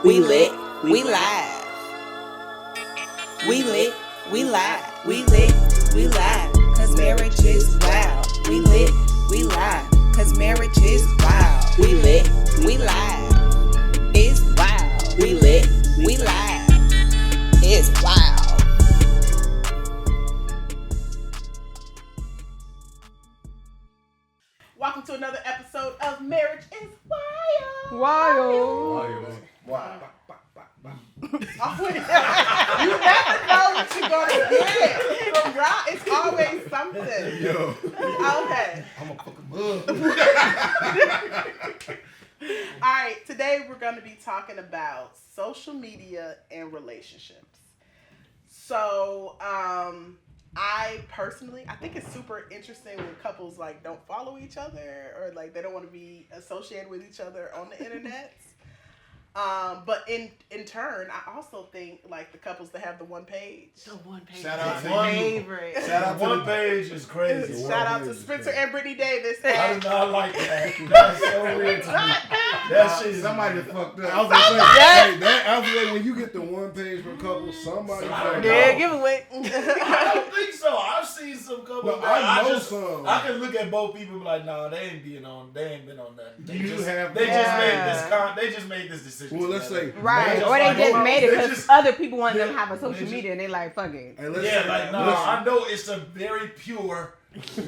We lit, we live. We lit, we live. We lit, we live. Cause marriage is wild. We lit, we live. Cause marriage is wild. We lit, we live. It's wild. We lit, we live. It's wild. Welcome to another episode of Marriage is Wild. Wild. You never know what you're going to get from Rob. It's always something. Yo. Okay. I'm a fucking bug. All right. Today we're going to be talking about social media and relationships. So, I personally, I think it's super interesting when couples like don't follow each other or like they don't want to be associated with each other on the internet. But in turn, I also think like the couples that have the one page. The one page. Shout out is to my you. favorite. Shout out to One the page is crazy. Shout out to Spencer and Brittany Davis. I do not like that. That's so weird to me. That shit is Somebody fucked up. I was gonna say, I was gonna say, when you get the one page per couple, somebody fucked Yeah, up. give away. I don't think so. I've seen some couples. Well, that I know just, some. I can look at both people and be like, nah, they ain't been on that. They You just, have- they Yeah. just made this decision. Well, let's say, together. Right, They or they like, just well, made it they because just- other people want them to have a they social just- media and they like, fuck it. hey, let's Yeah, say, like no, listen, I know it's a very pure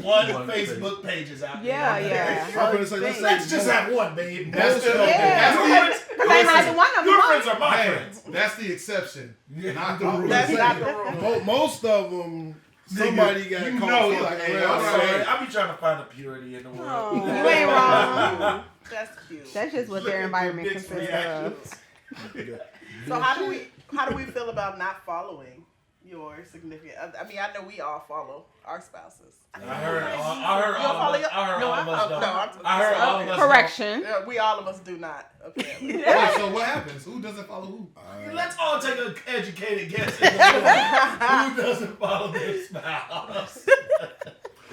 one Facebook pages out Yeah, there. yeah. I'm gonna say, let's say, Let's just have one, babe. That's the- Yeah, because they not the one of Your them. friends are my Hey, friends. that's the exception, not the rule. That's not the rule. most of them, somebody got you caught know, fucking like, around. I'm hey, sorry. I be trying to find the purity in the world. Oh, you ain't wrong. That's cute. That's just what their environment Mixed consists of. reactions. So how do we feel about not following your significant? I mean, I know we all follow our spouses. I heard You don't all follow of us. I heard all of us. no, don't. I heard all of us. Correction. Yeah, we all of us do not. Apparently. Wait, so what happens? Who doesn't follow who? don't. Let's all take an educated guess. Who doesn't follow their spouse?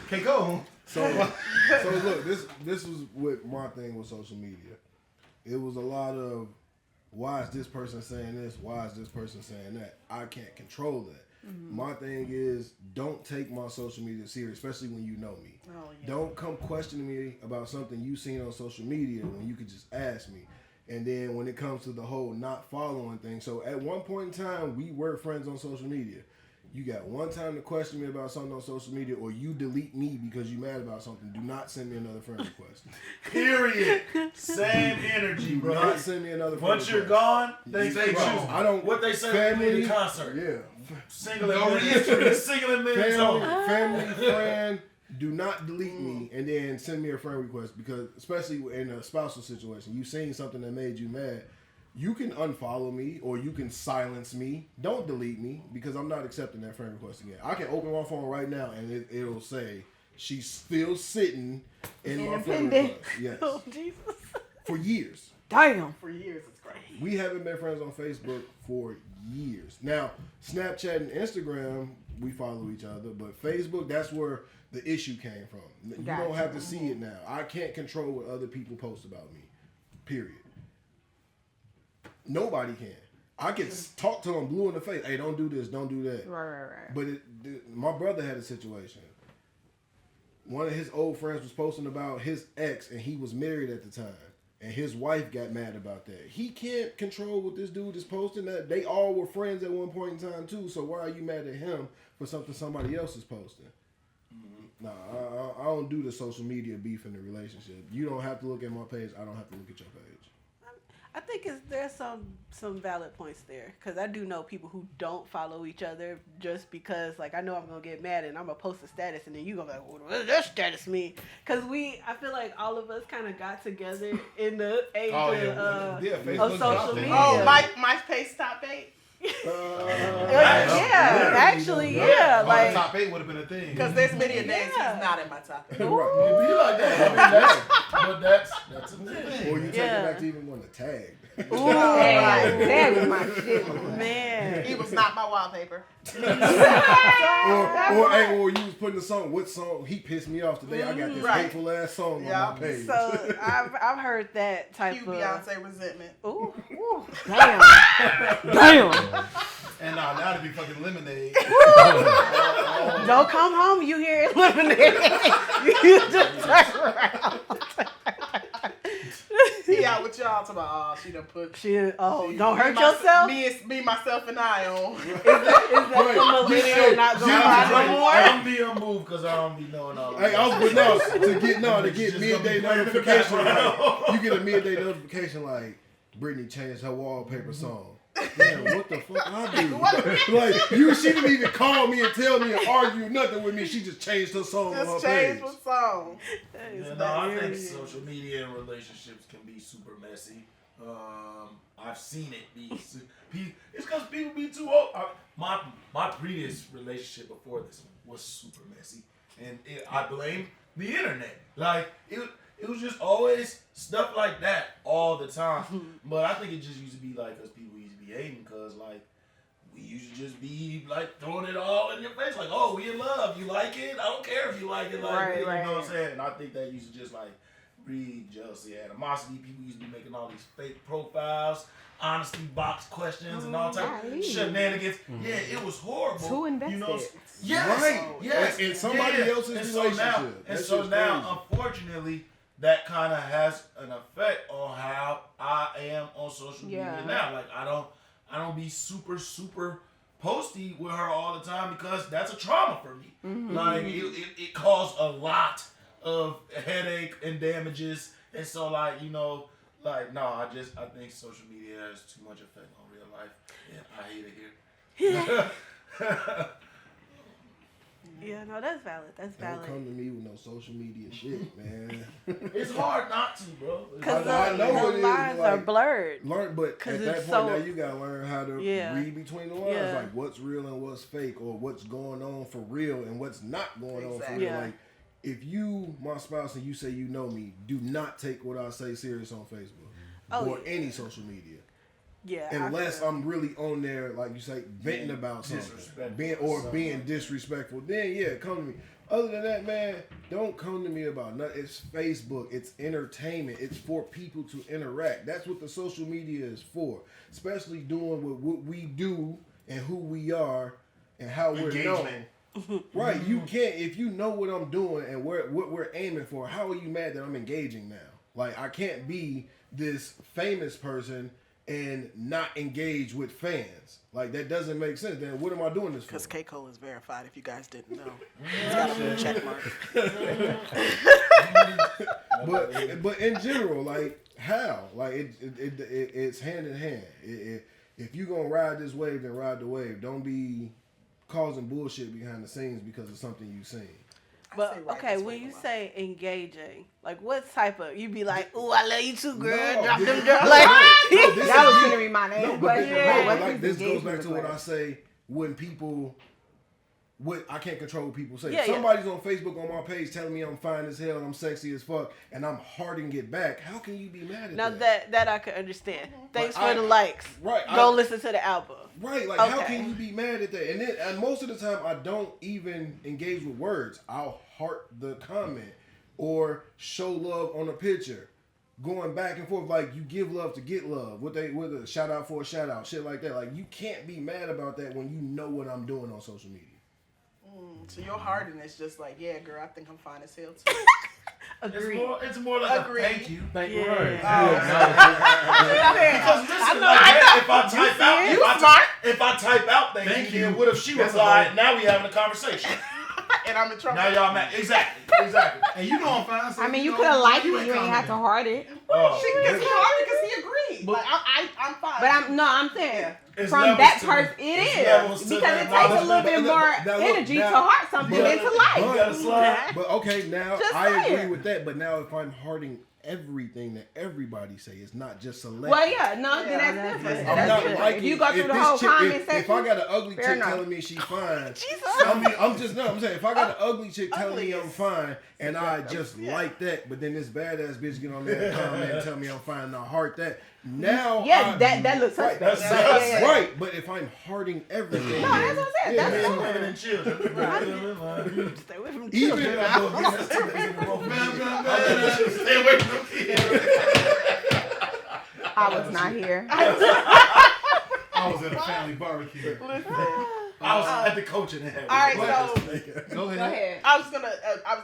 Okay, go. So look, this was what my thing with social media. It was a lot of, why is this person saying this? Why is this person saying that? I can't control that. My thing is, don't take my social media serious, especially when you know me. Oh, yeah. Don't come questioning me about something you seen on social media when you could just ask me. And then when it comes to the whole not following thing, so at one point in time, we were friends on social media. You got one time to question me about something on social media, or you delete me because you mad about something. Do not send me another friend request. Period. Same energy, Do bro. not send me another friend Once you're request. gone, they Stay choose. gone. I don't. What they say when we do the concert. Yeah. Single No and reentry. single and minutes Family, on. family, friend. Do not delete me and then send me a friend request, because especially in a spousal situation, you seen something that made you mad. You can unfollow me or you can silence me. Don't delete me, because I'm not accepting that friend request again. I can open my phone right now and it'll say she's still sitting in my friend Independent. request. Yes. Oh, Jesus. For years. For Damn. years, it's great. We haven't been friends on Facebook for years. Now, Snapchat and Instagram, we follow each other, but Facebook, that's where the issue came from. You Gotcha. don't have to see it now. I can't control what other people post about me. Period. Nobody can. I can talk to them blue in the face. Hey, don't do this, don't do that. Right. But my brother had a situation. One of his old friends was posting about his ex, and he was married at the time. And his wife got mad about that. He can't control what this dude is posting. That they all were friends at one point in time too. So why are you mad at him for something somebody else is posting? Nah, I don't do the social media beef in the relationship. You don't have to look at my page. I don't have to look at your page. I think there's some valid points there, because I do know people who don't follow each other just because, like, I know I'm gonna get mad and I'm gonna post a status and then you gonna be like, what does that status mean? Because I feel like all of us kind of got together in the age Oh, of Facebook social dropped it. media. Oh, MySpace top 8. Actually, yeah. The Like, top 8 would have been a thing. Because there's many a days Yeah. he's not in my top 8. It be like that. But that's a thing. Or you take Yeah. it back to even going to tag. Hey, that was my shit. man. He was not my wallpaper. or you was putting a song. What song? He pissed me off today. I got this Right. hateful ass song Yeah. on my page. So I've heard that type Cue of. Beyonce resentment. Ooh, ooh. Damn. Damn. And now to be fucking lemonade. Don't come home. You hear lemonade. You just turn around. He out with y'all talking about, she done put. Don't hurt yourself. Me, myself, and I on. Is that the millennial not gonna cry no more? I'm be unmoved because I don't be knowing all Hey, I was to get Just midday gonna be playing in the notification. background. Like, you get a midday notification like Britney changed her wallpaper song. Damn, what the fuck I do? Like she didn't even call me and tell me and argue nothing with me. She just changed her song on her Just page. changed the song. Yeah, no, I think social media and relationships can be super messy. I've seen it be. It's because people be too old. My previous relationship before this one was super messy, and I blame the internet. Like it was just always stuff like that all the time. But I think it just used to be like because people used to be hating because like. We used to just be like throwing it all in your face, like, "Oh, we in love. You like it? I don't care if you like it." Like, Right, you know right. what I'm saying? And I think that used to just like breed jealousy, animosity. People used to be making all these fake profiles, honesty box questions, and all type of Right. shenanigans. Yeah, it was horrible. Too invested. You know, yes, Right. yes, In somebody else's and so relationship. now, That and so shit's now, unfortunately, that kind of has an effect on how I am on social media Yeah. now. Like I don't be super posty with her all the time because that's a trauma for me. Like it caused a lot of headache and damages, and so like no, I think social media has too much effect on real life. Yeah, I hate it here. Yeah, no, that's valid. That's Don't valid. come to me with no social media shit, man. It's hard not to, bro. Because I know the it is, lines like- are blurred. Learn, but 'Cause at it's that point so- now you gotta learn how to Yeah. read between the lines, Yeah. like what's real and what's fake, or what's going on for real and what's not going on for Exactly. real. Yeah. Like if you, my spouse, and you say you know me, do not take what I say serious on Facebook Oh, or yeah. any social media. Yeah. I Unless feel- I'm really on there, like you say, venting Being about something, disrespectful. being disrespectful, then yeah, come to me. Other than that, man, don't come to me about nothing. It's Facebook. It's entertainment. It's for people to interact. That's what the social media is for. Especially doing what we do and who we are and how we're known. Engagement. Right. You can't, if you know what I'm doing and what we're aiming for, how are you mad that I'm engaging now? Like, I can't be this famous person and not engage with fans. Like, that doesn't make sense. Then what am I doing this for? Because K. Cole is verified, if you guys didn't know. He's got a blue check mark. But in general, like how? Like it's hand in hand. If you gonna ride this wave, then ride the wave. Don't be causing bullshit behind the scenes because of something you seen. But say right okay, this when way you a lot. say engaging, like what type of you be like, "Ooh, I love you too, girl." No, Drop this- them girl. Like This That was is- gonna be my next No, but question. yeah. What like is this goes engagement back to what I required? say when people. What I can't control what people say. Yeah, If yeah. somebody's on Facebook on my page telling me I'm fine as hell and I'm sexy as fuck and I'm harding it back, how can you be mad at now that? that I could understand. Thanks But for I- the likes. Right. Go listen to the album. Right, like how Okay. can you be mad at that? And most of the time I don't even engage with words. I'll heart the comment or show love on a picture. Going back and forth, like you give love to get love. With a shout out for a shout out, shit like that. Like you can't be mad about that when you know what I'm doing on social media. So your hardiness just like, yeah, girl, I think I'm fine as hell too. Agreed. It's more like Agreed. a thank you. Yeah. Because listen, know, like I that, if I type out, You smart. if I type out thank, Thank you, you. then what if she That's replied? a Now we having a conversation. And I'm in trouble. Now y'all mad? Exactly. And you know I'm fine. So I mean, you know, could have liked it. ain't You ain't have to commenting. heart it. Oh, Because he hard because he agreed. Like I'm fine. But I'm saying It's from levels that to person, the- it it's is levels to because that it takes a knowledge. little bit Now, more look, energy now- to heart something you than to gotta- like. you gotta slide. But okay, now Just I saying. agree with that. But now if I'm hearting everything that everybody say. It's not just select. Well, yeah, no, Yeah, then that's that's different. it. I'm That's not different. liking. If you go through if the this whole chick- comment if section, I got an ugly fair chick enough. telling me she fine, Jesus. I'm saying if I got an ugly chick telling me I'm Ugly is fine, and I just like that, but then this badass bitch get on there and comment and tell me I'm fine, and I heart that. Now, Yeah, that looks right, suspect. That's Yeah, yeah. right. But if I'm hearting everything, No, that's what I said. yeah, That's Men, fine. women, and children. Stay away from even children. Stay away from them kids. I was not here. I was at a family barbecue. I was at the coaching and All right, so Go Go ahead. ahead. I was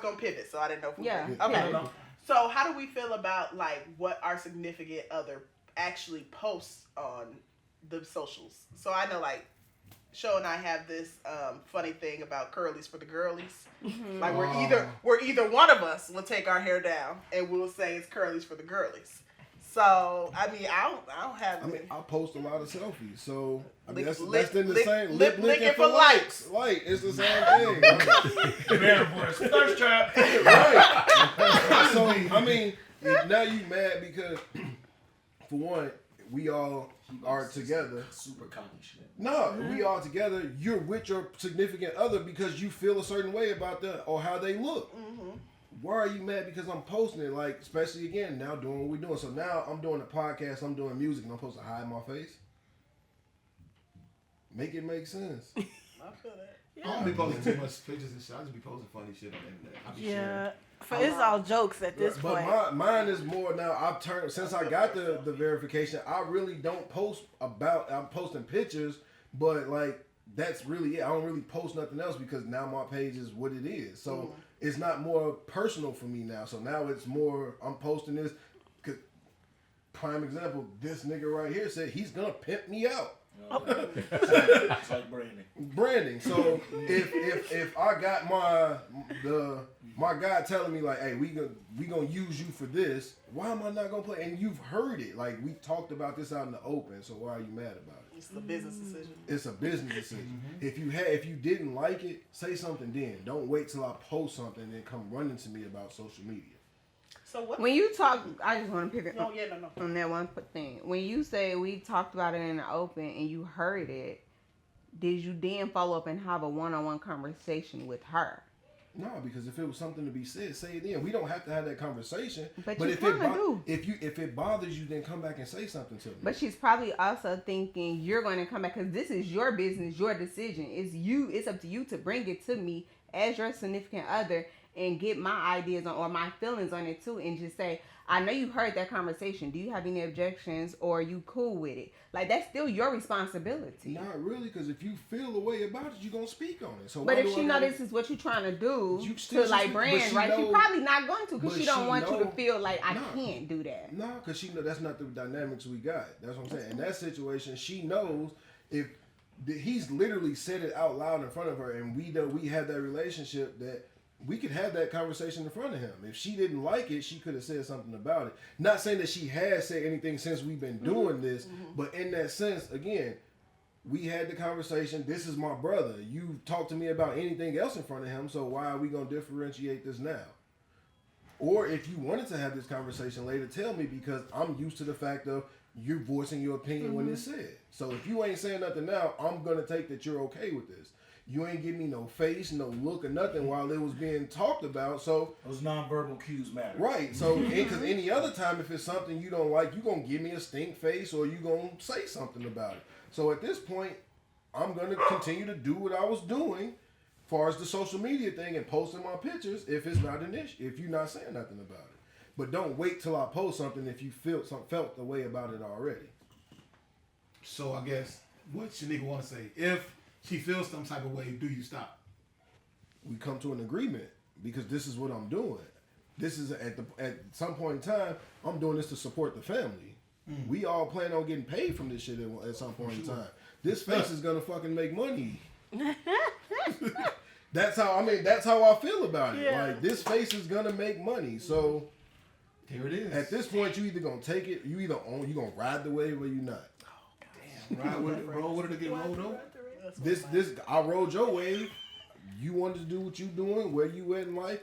gonna pivot, so I didn't know. If we Yeah. were- Okay. Yeah. So how do we feel about like what our significant other actually posts on the socials? So I know like Show and I have this funny thing about curlies for the girlies. Like we're either one of us will take our hair down and we'll say it's curlies for the girlies. So I mean I don't have. I mean, I post a lot of selfies, so I mean, Lick- that's in the lick- same lip licking for likes. Like it's the same thing. Man, boys, thirst trap. Right. So I mean, now you mad because for one, we all are together. Super cocky shit. No, we all together. You're with your significant other because you feel a certain way about them or how they look. Why are you mad because I'm posting it? Like, especially again now doing what we're doing. So now I'm doing a podcast, I'm doing music, and I'm supposed to hide my face. Make it make sense. I feel that. I don't be posting too much pictures and shit. I just be posting funny shit on the internet. I be Yeah. It's all jokes at this But point. mine is more now. I've turned since I got the verification. I really don't post about. I'm posting pictures, but like that's really it. I don't really post nothing else because now my page is what it is. So it's not more personal for me now. So now it's more. I'm posting this. 'Cause prime example, this nigga right here said he's gonna pimp me out. It's like branding. So if I got my guy telling me like, hey, we gonna use you for this, why am I not gonna play? And you've heard it, like we talked about this out in the open. So why are you mad about it? It's the business decision. It's a business decision. If you didn't like it, say something then. Don't wait till I post something and then come running to me about social media. So what? When you talk, I just want to pivot No, on that one thing. When you say we talked about it in the open and you heard it, did you then follow up and have a one-on-one conversation with her? No, because if it was something to be said, say it then. We don't have to have that conversation. But you if kinda it do. if it bothers you, then come back and say something to me. But she's probably also thinking you're going to come back because this is your business, your decision. It's up to you to bring it to me as your significant other and get my ideas on or my feelings on it too, and just say, I know you heard that conversation. Do you have any objections or are you cool with it? Like, that's still your responsibility. Not really, because if you feel a way about it, you're gonna speak on it. So But why if do she I know gotta- this is what you're trying to do You still to like should- but brand, she right? She's know- probably not going to because but she don't she want you to know- feel like I Nah. can't do that. No, because she know that's not the dynamics we got. That's what I'm saying. In that situation, she knows if he's literally said it out loud in front of her, and we know we had that relationship that we could have that conversation in front of him. If she didn't like it, she could have said something about it. Not saying that she has said anything since we've been doing this, but in that sense, again, we had the conversation. This is my brother. You talk to me about anything else in front of him, so why are we going to differentiate this now? Or if you wanted to have this conversation later, tell me, because I'm used to the fact of you voicing your opinion when it's said. So if you ain't saying nothing now, I'm going to take that you're okay with this. You ain't give me no face, no look, or nothing while it was being talked about. So Those nonverbal cues matter. right. So because any other time, if it's something you don't like, you gonna give me a stink face or you gonna say something about it. So at this point, I'm gonna continue to do what I was doing, as far as the social media thing and posting my pictures. If it's not an issue, if you're not saying nothing about it, but don't wait till I post something if you felt the way about it already. So I guess what Shaniqua want to say? If she feels some type of way, do you stop? We come to an agreement because this is what I'm doing. This is at some point in time, I'm doing this to support the family. We all plan on getting paid from this shit at some point in time. This face is gonna fucking make money. That's how I feel about it. Yeah. Like, this face is gonna make money. So Here it is. at this point, you either gonna take it, you gonna ride the wave or you not. Ride with it, roll with it, to get rolled over. I rode your wave. You wanted to do what you doing, where you at in life.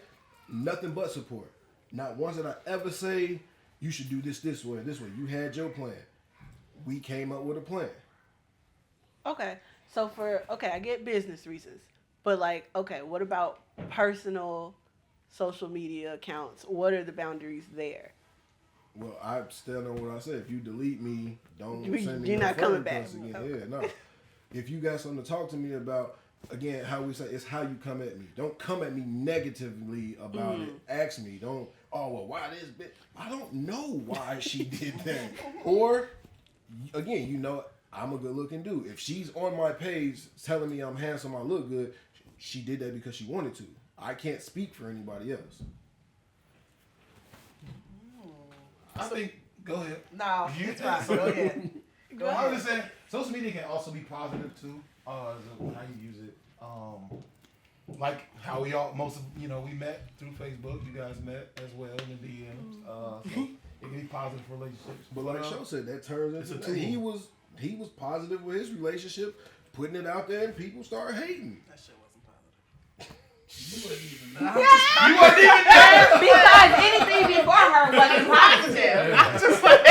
Nothing but support. Not once did I ever say you should do this way, this way. You had your plan. We came up with a plan. Okay. So I get business reasons. But like, okay, what about personal social media accounts? What are the boundaries there? Well, I stand on what I said. If you delete me, don't send me You're no not coming friend back. requests again. Okay. Yeah, no. If you got something to talk to me about, again, how we say, it's how you come at me. Don't come at me negatively about it. Ask me. Don't, oh, well, why this bitch? I don't know why she did that. Or, again, you know, I'm a good looking dude. If she's on my page telling me I'm handsome, I look good, she did that because she wanted to. I can't speak for anybody else. I think. Go ahead. No, it's fine. Go ahead. Go I ahead. was just saying, social media can also be positive too. How you use it. Like how we all we met through Facebook. You guys met as well in the DMs. So it can be positive for relationships. But like Sho said, that turns into it's a tool. he was positive with his relationship, putting it out there, and people start hating. That shit wasn't positive. Because anything before her wasn't positive. I'm just like,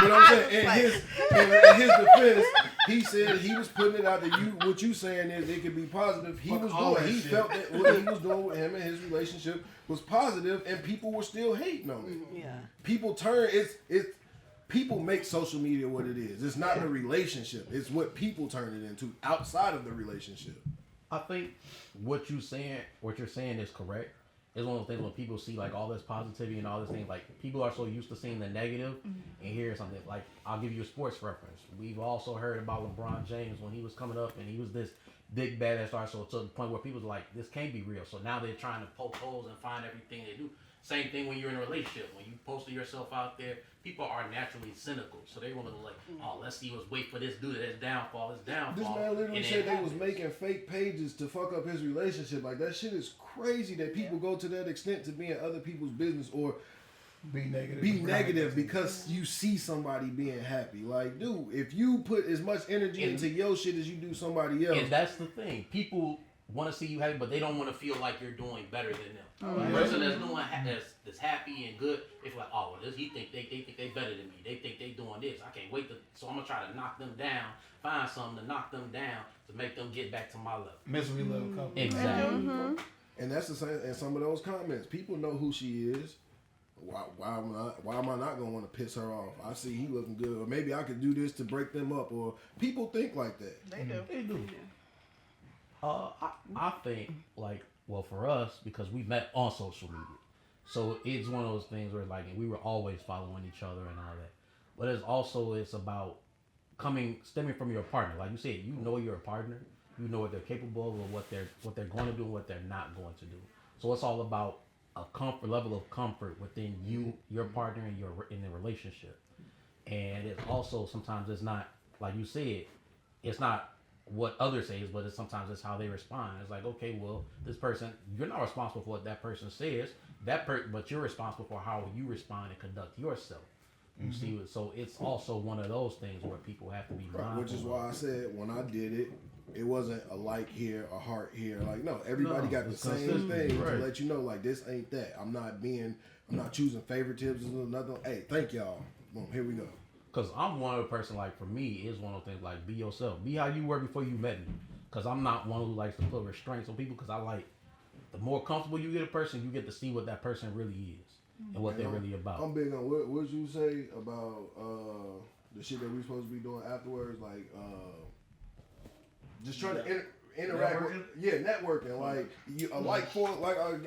But I'm saying, in his defense, he said he was putting it out there. What you saying is it could be positive. He Fuck was all doing. that He shit. felt that what he was doing with him and his relationship was positive, and people were still hating on it. Yeah. People people make social media what it is. It's not the relationship. It's what people turn it into outside of the relationship. I think what you're saying is correct. It's one of those things when people see like all this positivity and all this things, like people are so used to seeing the negative and hear something. Like, I'll give you a sports reference. We've also heard about LeBron James when he was coming up and he was this big badass star. So to the point where people are like, this can't be real. So now they're trying to poke holes and find everything they do. Same thing when you're in a relationship. When you posted yourself out there, people are naturally cynical. So they want to like, oh, let's see what's wait for this dude, his downfall. This man literally said they was making fake pages to fuck up his relationship. Like, that shit is crazy that people go to that extent to be in other people's business or Be negative. be negative because you see somebody being happy. Like, dude, if you put as much energy into your shit as you do somebody else, And that's the thing. People want to see you happy, but they don't want to feel like you're doing better than them. The person that's doing that's happy and good, it's like, oh, well, they think they better than me. They think they doing this. I can't wait so I'm gonna try to knock them down, find something to knock them down to make them get back to my level. Misery love company. Exactly. and that's the same. And some of those comments, people know who she is. Why am I not gonna want to piss her off? I see he looking good, or maybe I could do this to break them up. Or people think like that. they do. They do. I think like, well, for us, because we met on social media, so it's one of those things where like we were always following each other and all that. But it's about stemming from your partner. Like you said, you know your partner, you know what they're capable of, or what they're going to do, and what they're not going to do. So it's all about a level of comfort within you, your partner, and in the relationship. And it's also sometimes it's not like you said, it's not what others say, but sometimes it's how they respond. It's like, okay, well, this person, you're not responsible for what that person says, but you're responsible for how you respond and conduct yourself. You see, so it's also one of those things where people have to be mindful. Which is why I said when I did it, it wasn't a like here, a heart here. Like, no, everybody got the same thing to let you know, like, this ain't that. I'm not choosing favoritism or nothing. Hey, thank y'all. Boom, here we go. Because I'm one of the person, like, for me, it's one of those things, like, be yourself. Be how you were before you met me. Because I'm not one who likes to put restraints on people, because I like, the more comfortable you get a person, you get to see what that person really is and what they're really about. I'm big on what you say about the shit that we supposed to be doing afterwards, like just trying to interact with, networking. Like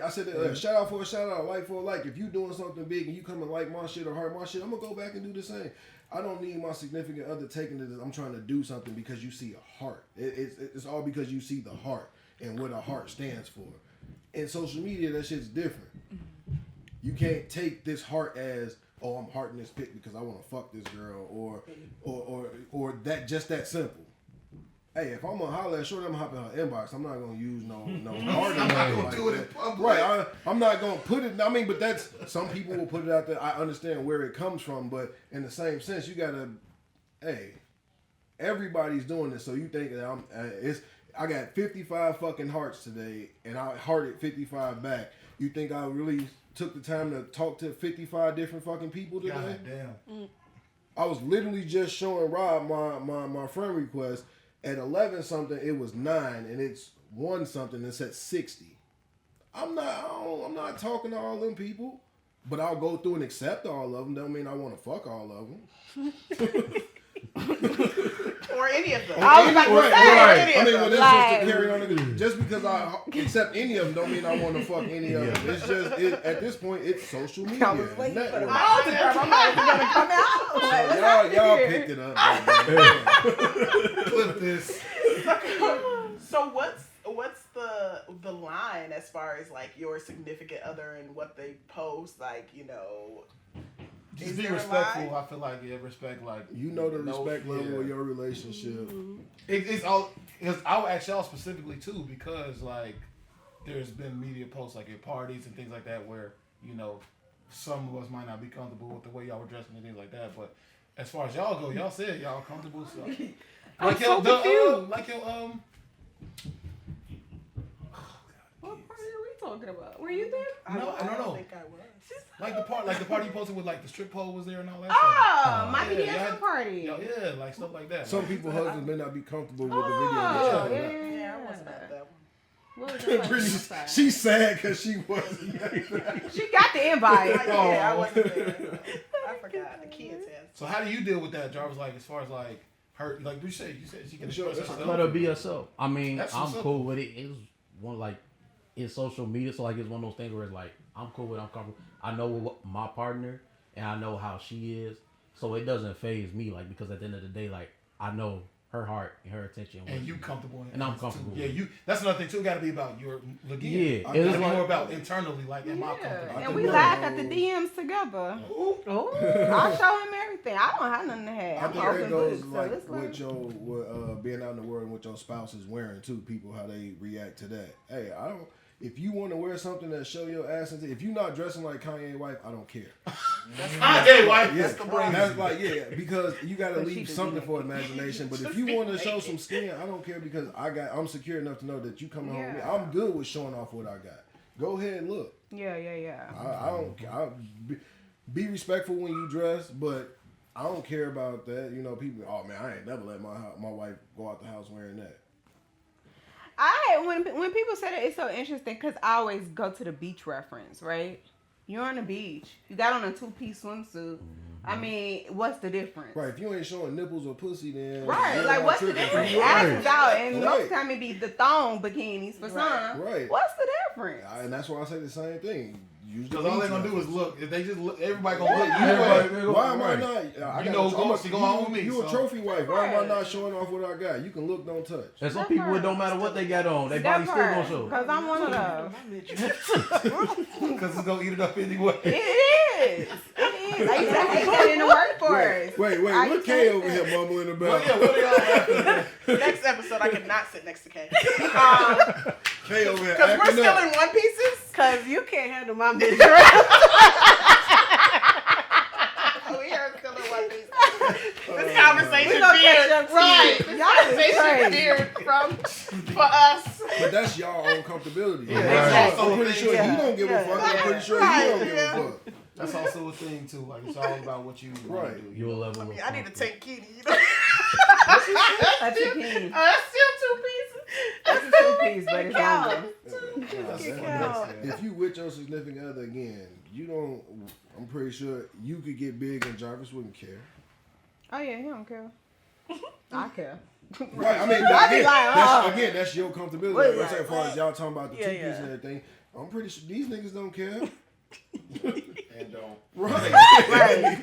I said, shout out for a shout out, a like for a like. If you doing something big and you come and like my shit or heart my shit, I'm gonna go back and do the same. I don't need my significant other taking it as I'm trying to do something because you see a heart. It's all because you see the heart and what a heart stands for. In social media, that shit's different. You can't take this heart as, oh, I'm hearting this pic because I want to fuck this girl, or that just that simple. Hey, if I'm gonna holler at Shorty, I'm gonna hop in her inbox. I'm not gonna use no heart. I'm not gonna do it in public. Right? I'm not gonna put it. I mean, but that's some people will put it out there. I understand where it comes from, but in the same sense, you gotta. Hey, everybody's doing this, so you think that I got 55 fucking hearts today, and I hearted 55 back. You think I really took the time to talk to 55 different fucking people today. God damn. I was literally just showing Rob my friend request. At 11 something, it was 9, and it's 1 something that's at 60. I'm not talking to all them people, but I'll go through and accept all of them. Don't mean I want to fuck all of them. Or any of them. I was like, Right. Any I of mean, them. well, that's just to carry on. Just because I accept any of them, don't mean I want to fuck any of them. It's just at this point, it's social media. I was waiting for the network. autograph. I'm like, it's gonna come out. Like, what's Y'all happening picked here? it up. Clip this. So what's the line as far as like your significant other and what they post? Like, you know, Just is be there a respectful. line? I feel like respect. Like You know the no- respect level yeah. of your relationship. It's all. Cause I'll ask y'all specifically too because like there's been media posts like at parties and things like that where you know some of us might not be comfortable with the way y'all were dressing and things like that. But as far as y'all go, y'all said y'all comfortable. So like so confused. like your What party are we talking about? Were you there? I No, I don't know. think I was. like the party you posted with like the strip pole was there and all that Oh, my Yeah, BDSM yeah. party. stuff. Yeah, like stuff like that. Some Like, people's husbands may not be comfortable with Oh, the video. yeah. Yeah, I wasn't at that one. What was that? Brittany, she's sad because she wasn't. She got the invite. Like, yeah, I wasn't there. I forgot. The kids had. so how do you deal with that, Jarvis? Like as far as like her, like you said she can Sure, express that's herself. Let her be herself. I mean, That's I'm what's up. cool with it. It's one like it's social media, so like it's one of those things where it's like I'm cool with it, I'm comfortable. I know what my partner and I know how she is, so it doesn't faze me. Like because at the end of the day, like I know her heart and her attention. And you comfortable in it. And I'm comfortable Yeah, with it. you. That's another thing too. Got to be about your again. Yeah, It it's gotta be like- more about internally. Like, am I Yeah, comfortable? and think we we're- laugh at the DMs together. I show him everything. I don't have nothing to have. I I'm think open that goes book, so like it's with your being out in the world and what your spouse is wearing too. People how they react to that. Hey, I don't. If you want to wear something that show your ass, if you're not dressing like Kanye wife, I don't care. Hey, wife. Yeah, That's the problem. that's like because you got to But she leave does something make for imagination. But if you want to show some skin, I don't care because I'm secure enough to know that you coming home with me. Yeah. I'm good with showing off what I got. Go ahead and look. Yeah. I don't. Be respectful when you dress, but I don't care about that. You know, people. Oh man, I ain't never let my wife go out the house wearing that. When people say that, it's so interesting because I always go to the beach reference, right? You're on the beach. You got on a 2-piece swimsuit. I mean, what's the difference? Right. If you ain't showing nipples or pussy, then Right, you're like not what's the tripping. difference? Right. Ass is out, and most Right. of the time it be the thong bikinis for some. Right. What's the difference? And that's why I say the same thing. Use the Because all they beach gonna do is reference. look. If they just look, everybody gonna look. Everybody- Why am I Right. not? You know, she go home with me, You a so- trophy wife. Why am I Right. not showing off what I got? You can look, don't touch. And some That people, part. it don't matter what they got on, they body still gonna show. Because I'm one of those. Because it's gonna eat it up anyway. It is. It is. I used to hate that in the workforce. Wait. I What used to K hate over that. here mumbling about? Well, yeah, what are y'all laughing at? Next episode, I cannot sit next to Kay. K over here Because we're acting still up. in one pieces. Cause you can't handle my bitch. We are still in one piece. This conversation We gonna catch veered. up to Right. you. This Y'all is conversation crazy. veered for us. But that's y'all own comfortability. Yeah, That's that's I'm also pretty a sure thing. you don't give a Yeah. fuck. I'm pretty sure Right, you don't give yeah. a fuck. That's also a thing too. Like it's all about what you want Right. to do. You'll level I mean, up I need to comfort. take Kitty. You know? That's a key. That's still 2 pieces. That's a 2-piece, but it's Count. on. That's Kick funny. out. If you with your significant other again, you don't. I'm pretty sure you could get big and Jarvis wouldn't care. Oh yeah, he don't care. I care. Right. I mean, I be again, like, that's your comfortability. What, Like I said, as far as y'all talking about the Yeah, 2-piece yeah. and everything, I'm pretty sure these niggas don't care. And don't. Right. Right.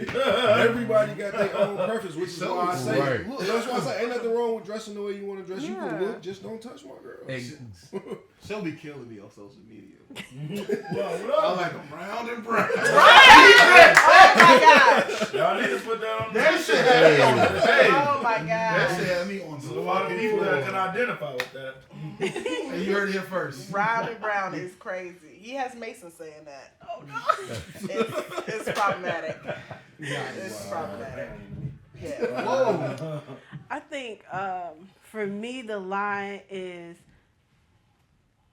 Everybody got their own preference, which is why I say, Right. look, that's why I say, ain't nothing wrong with dressing the way you want to dress. You Yeah. can look, just don't touch my girl. She'll be killing me on social media. Well, I'm like, I'm round and brown. Oh my gosh. y'all need to put that on That the shit had me on the page. Oh my That gosh. shit had me on There's a lot of people that can identify with that. And you heard it here first. Round and Brown is crazy. He has Mason saying that. Oh no. It's problematic. It's problematic. Yeah. Whoa. I think for me the line is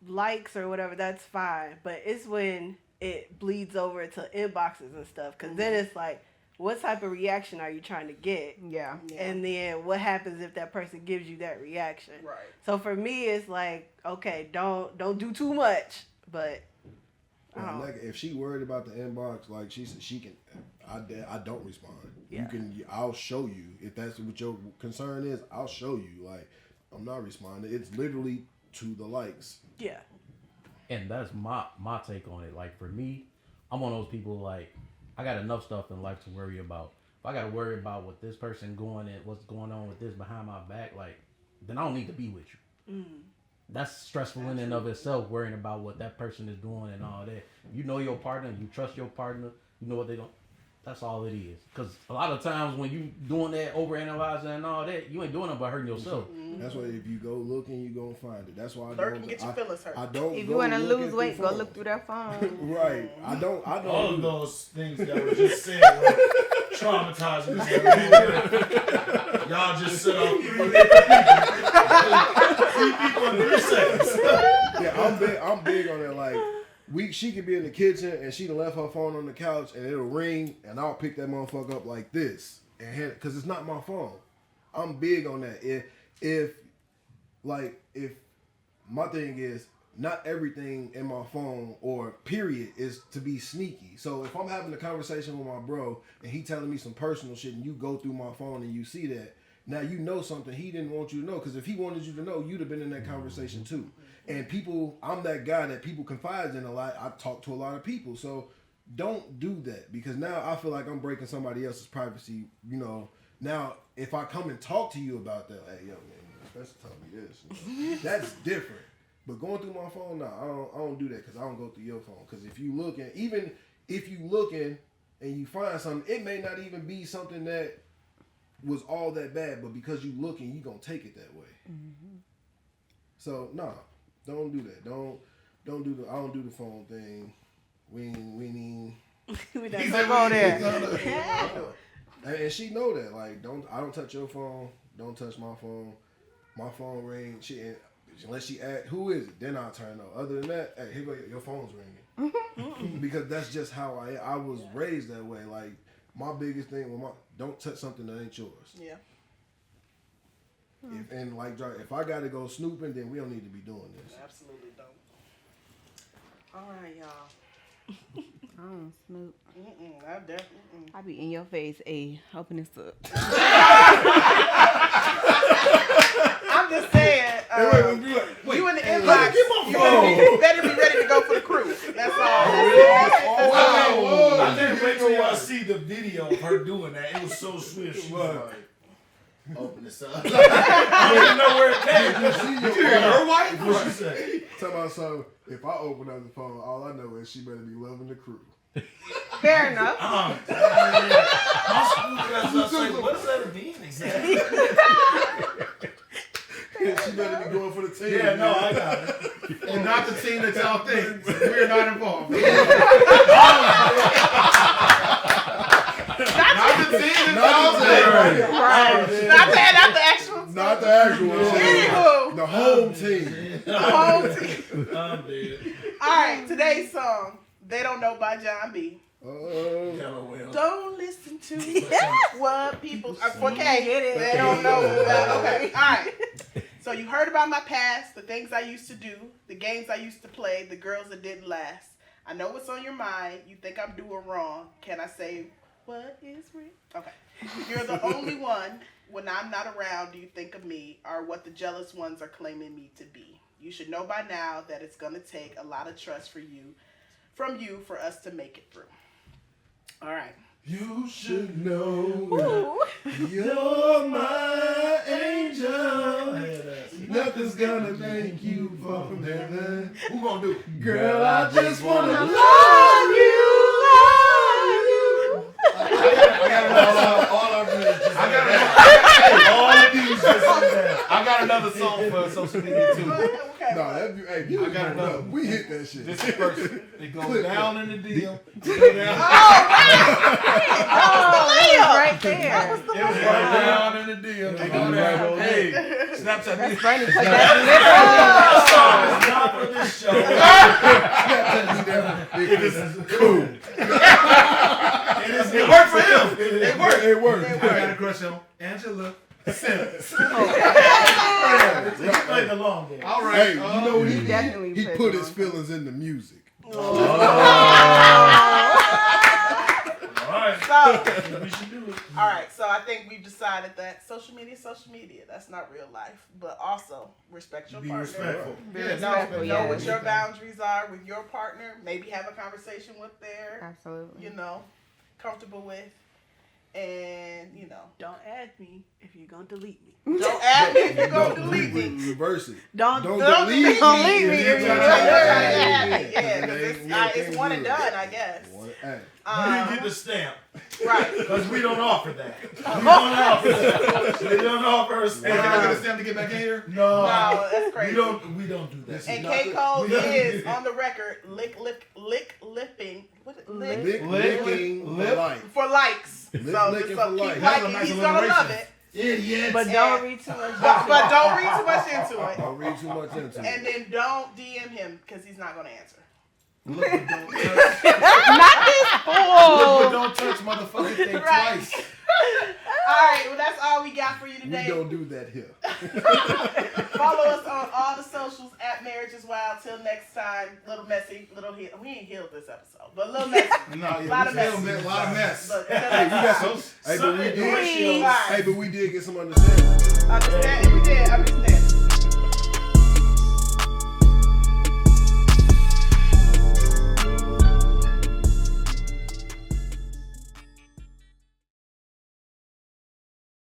likes or whatever, that's fine. But it's when it bleeds over into inboxes and stuff. Because then it's like, what type of reaction are you trying to get? Yeah. And then what happens if that person gives you that reaction? Right. So for me, it's like, okay, don't do too much. But Like, if she worried about the inbox, like she said, she can. I don't respond. Yeah. You can. I'll show you if that's what your concern is. I'll show you. Like, I'm not responding. It's literally to the likes. yeah. And that's my take on it. Like, for me, I'm one of those people, like, I got enough stuff in life to worry about. If I got to worry about what this person going and what's going on with this behind my back, like, then I don't need to be with you. That's stressful in and of itself, worrying about what that person is doing and all that. You know your partner, you trust your partner, you know what they don't. That's all it is. Because a lot of times when you doing that, overanalyzing and all that, you ain't doing it but hurting yourself. That's why if you go looking, you gonna find it. That's why I Lurk don't. and get your feelings hurt. I don't. If go you want to look lose at weight, the go phone. look through that phone. Right. I don't. All of those things that were just said were traumatizing. Y'all just set off 3 people in 3 seconds. Yeah, I'm big on that. Like, she could be in the kitchen and she done left her phone on the couch and it'll ring and I'll pick that motherfucker up like this and hand it, cause it's not my phone. I'm big on that. If my thing is not everything in my phone or period is to be sneaky. So if I'm having a conversation with my bro and he telling me some personal shit and you go through my phone and you see that, now you know something he didn't want you to know, because if he wanted you to know, you'd have been in that conversation too. And people, I'm that guy that people confide in a lot. I talk to a lot of people. So don't do that, because now I feel like I'm breaking somebody else's privacy. You know, now if I come and talk to you about that, hey, yo, man, Spencer told me this. You know, that's different. But going through my phone, no, I don't do that, because I don't go through your phone. Because if you looking, even if you looking and you find something, it may not even be something that was all that bad, but because you looking, you gonna take it that way. Mm-hmm. So don't do that. Don't do the. I don't do the phone thing. We ain't. We don't go there. And she know that. Like, I don't touch your phone. Don't touch my phone. My phone ring. Unless she ask, who is it? Then I'll turn on. Other than that, hey, here go, your phone's ringing. Because that's just how I was raised that way. Like, my biggest thing was don't touch something that ain't yours. Yeah. If I gotta go snooping, then we don't need to be doing this. Absolutely don't. All right, y'all. I don't snoop. I definitely. I be in your face, open this up. I'm just saying. You in the inbox. You better be ready to go for the cruise. That's all. I didn't wait till y'all see the video of her doing that. It was so sweet. She was like, open this up. I didn't know where it came from. Did you hear her wife? What she said? Tell my son, if I open up the phone, all I know is she better be loving the crew. Fair enough. My school dress, I was like, what does that mean exactly? She better be going for the team. Yeah, no, I got it. And not the team that y'all think. We're not involved. Not the team that y'all think. Right. Not the actual. Not the actual one. Anywho. The home team. The whole team. I'm dead. All right, today's song, They Don't Know by John B. Don't listen to what people. Okay, they don't know. Okay, all right. So you heard about my past, the things I used to do, the games I used to play, the girls that didn't last. I know what's on your mind. You think I'm doing wrong. Can I say what is real? Okay. You're the only one. When I'm not around, do you think of me, or what the jealous ones are claiming me to be? You should know by now that it's gonna take a lot of trust from you for us to make it through. All right. You should know you're my angel. Nothing's gonna make you fall from heaven. Who gonna do it? Girl, I just wanna love you. I got another song for social media too. Okay. No, I got another. We hit that shit. This is first. It goes down in the DM. Oh, right there. It right down in the DM. Yeah. All that. Hey, Snapchat. That's me. funny. 'Cause That song is not for this show. It is cool. It worked for him. It worked. It worked. I got a crush on Angela Simmons. You played the long game. All right. Hey, you know what You he definitely did? He played put the his long feelings in the music. Alright. So, We should do it. all right. So I think we've decided that social media is social media. That's not real life, but also respect your Be partner. respectful. Know yeah. what your boundaries are with your partner. Maybe have a conversation with their, Absolutely. comfortable with, and Don't add me if you're gonna delete me. don't add me if you're No, gonna delete me. Reverse it. Don't Don't delete delete me me if if you're you're trying trying to to add me. Yeah, because it's ain't one and good. done, I guess. Hey, You didn't get the stamp. Right. Because we don't offer that. We don't offer that. We don't offer a Hey, can I get a stamp. stamp to get back in here? No. No, that's crazy. We don't do that. And not K the- Cole we don't- is on the record lipping. What is it? licking the light. For likes. Licking So for keep life. That's a liking. nice He's gonna love alliteration. it. Idiots. But don't read too much. But don't read too much into it. Don't read too much into And it. then don't DM him because he's not gonna answer. Look, but don't touch. Oh. Look, but don't touch motherfucking thing Right. twice. Alright, well that's all we got for you We today. don't do that here. Follow us on all the socials at Marriage is Wild. Till next time, little messy, little heal. We ain't healed this episode, but little messy. No, yeah, Lot of we still mess. met a lot of mess. Look, Hey, we got some. Hey, but we Sunday did. Please. Hey, but we did get some understanding. understand.